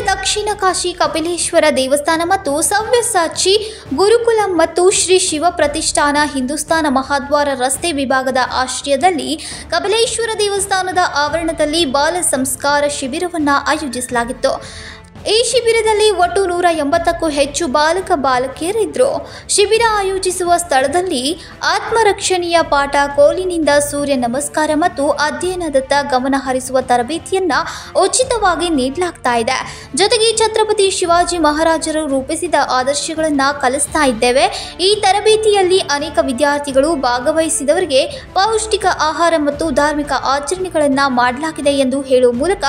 ದಕ್ಷಿಣ ಕಾಶಿ ಕಪಿಲೇಶ್ವರ ದೇವಸ್ಥಾನ ಮತ್ತು ಸವ್ಯಸಾಚಿ ಗುರುಕುಲಂ ಮತ್ತು ಶ್ರೀ ಶಿವ ಪ್ರತಿಷ್ಠಾನ ಹಿಂದೂಸ್ತಾನ ಮಹಾದ್ವಾರ ರಸ್ತೆ ವಿಭಾಗದ ಆಶ್ರಯದಲ್ಲಿ ಕಪಿಲೇಶ್ವರ ದೇವಸ್ಥಾನದ ಆವರಣದಲ್ಲಿ ಬಾಲ ಸಂಸ್ಕಾರ ಶಿಬಿರವನ್ನು ಆಯೋಜಿಸಲಾಗಿತ್ತು। ಈ ಶಿಬಿರದಲ್ಲಿ ಒಟ್ಟು 180ಕ್ಕೂ ಹೆಚ್ಚು ಬಾಲಕ ಬಾಲಕಿಯರಿದ್ದರು। ಶಿಬಿರ ಆಯೋಜಿಸುವ ಸ್ಥಳದಲ್ಲಿ ಆತ್ಮರಕ್ಷಣೆಯ ಪಾಠ, ಕೋಲಿನಿಂದ ಸೂರ್ಯ ನಮಸ್ಕಾರ ಮತ್ತು ಅಧ್ಯಯನದತ್ತ ಗಮನ ಹರಿಸುವ ತರಬೇತಿಯನ್ನು ಉಚಿತವಾಗಿ ನೀಡಲಾಗ್ತಾ ಇದೆ। ಜೊತೆಗೆ ಛತ್ರಪತಿ ಶಿವಾಜಿ ಮಹಾರಾಜರು ರೂಪಿಸಿದ ಆದರ್ಶಗಳನ್ನು ಕಲಿಸ್ತಾ ಇದ್ದೇವೆ। ಈ ತರಬೇತಿಯಲ್ಲಿ ಅನೇಕ ವಿದ್ಯಾರ್ಥಿಗಳು ಭಾಗವಹಿಸಿದವರಿಗೆ ಪೌಷ್ಟಿಕ ಆಹಾರ ಮತ್ತು ಧಾರ್ಮಿಕ ಆಚರಣೆಗಳನ್ನು ಮಾಡಲಾಗಿದೆ ಎಂದು ಹೇಳುವ ಮೂಲಕ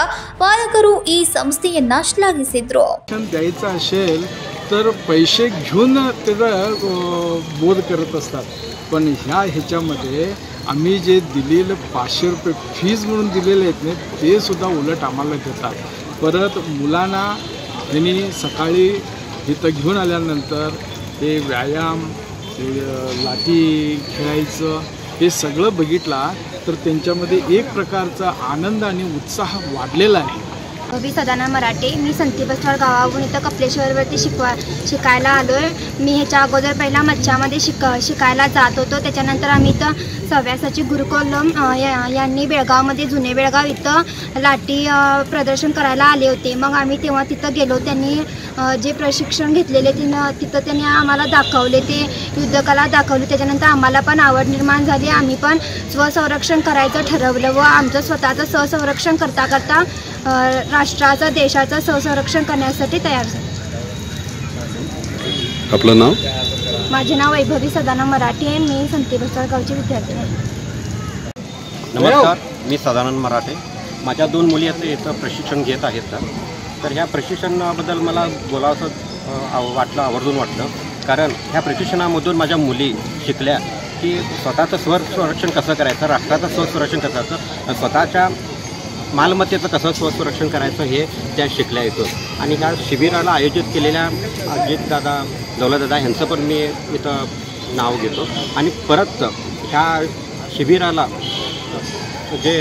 ಪಾಲಕರು ಈ ಸಂಸ್ಥೆಯನ್ನು ಶ್ಲಾಘಿಸಿದರು। द्यायचा असेल तर पैसे घेऊन त्याचा बोध करत असतात, पण ह्याच्यामध्ये आम्ही जे दिलेलं 500 रुपये फीज म्हणून दिलेले आहेत ना, ते सुद्धा उलट आम्हाला देतात। परत मुलांना त्यांनी सकाळी इथं घेऊन आल्यानंतर ते व्यायाम, लाठी खेळायचं हे सगळं बघितला तर त्यांच्यामध्ये एक प्रकारचा आनंद आणि उत्साह वाढलेला आहे। मी सदानंद मराठे, मी संती बसवाड गावाहून इथं कपिलेश्वरवरती शिकायला आलो आहे। मी ह्याच्या अगोदर पहिला मच्छामध्ये शिकायला जात होतो। त्याच्यानंतर आम्ही इथं सव्यासाची गुरुकुलम यांनी बेळगावमध्ये जुने बेळगाव इथं लाठी प्रदर्शन करायला आले होते। मग आम्ही तेव्हा तिथं गेलो, त्यांनी जे प्रशिक्षण घेतलेले तिथं त्यांनी आम्हाला दाखवले, ते युद्धकला दाखवली। त्याच्यानंतर आम्हाला पण आवड निर्माण झाली, आम्ही पण स्वसंरक्षण करायचं ठरवलं व आमचं स्वतःचं स्वसंरक्षण करता करता राष्ट्राचं देशाचं संरक्षण करण्यासाठी तयार झाले। आपलं नाव? माझे नाव वैभवी सदानंद मराठे आहे, मी संती बसवाड गावची विद्यार्थी आहे। नमस्कार, मी सदानंद मराठे। माझ्या 2 मुली इथं प्रशिक्षण घेत आहेत। तर ह्या प्रशिक्षणाबद्दल मला बोलावंसं वाटलं, आवर्जून वाटलं, कारण ह्या प्रशिक्षणामधून माझ्या मुली शिकल्या की स्वतःचं स्वसंरक्षण कसं करायचं, राष्ट्राचं स्वसंरक्षण कसं करायचं, स्वतःच्या मालमत्तेचं कसं स्वसंरक्षण करायचं हे त्या शिकल्या येतो। आणि ह्या शिबिराला आयोजित केलेल्या अजितदादा, दौलतदादा यांचं पण मी इथं नाव घेतो। आणि परत ह्या शिबिराला जे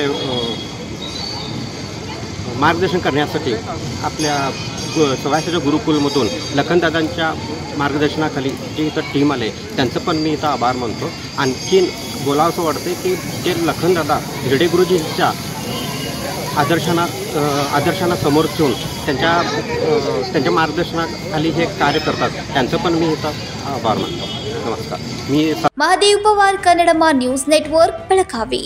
मार्गदर्शन करण्यासाठी आपल्या सव्यासाच्या गुरुकुलमधून लखनदादांच्या मार्गदर्शनाखाली जी इथं टीम आले त्यांचं पण मी इथं आभार मानतो। आणखीन बोलावंसं वाटते की जे लखनदादा हिरडे गुरुजींच्या आदर्शांना समोर ठेवून त्यांच्या मार्गदर्शनाखाली हे कार्य करतात, त्यांचं पण मी इथं आभार मानतो। नमस्कार, मी महादेव पवार, कन्नडमा न्यूज नेटवर्क, बेळगावी।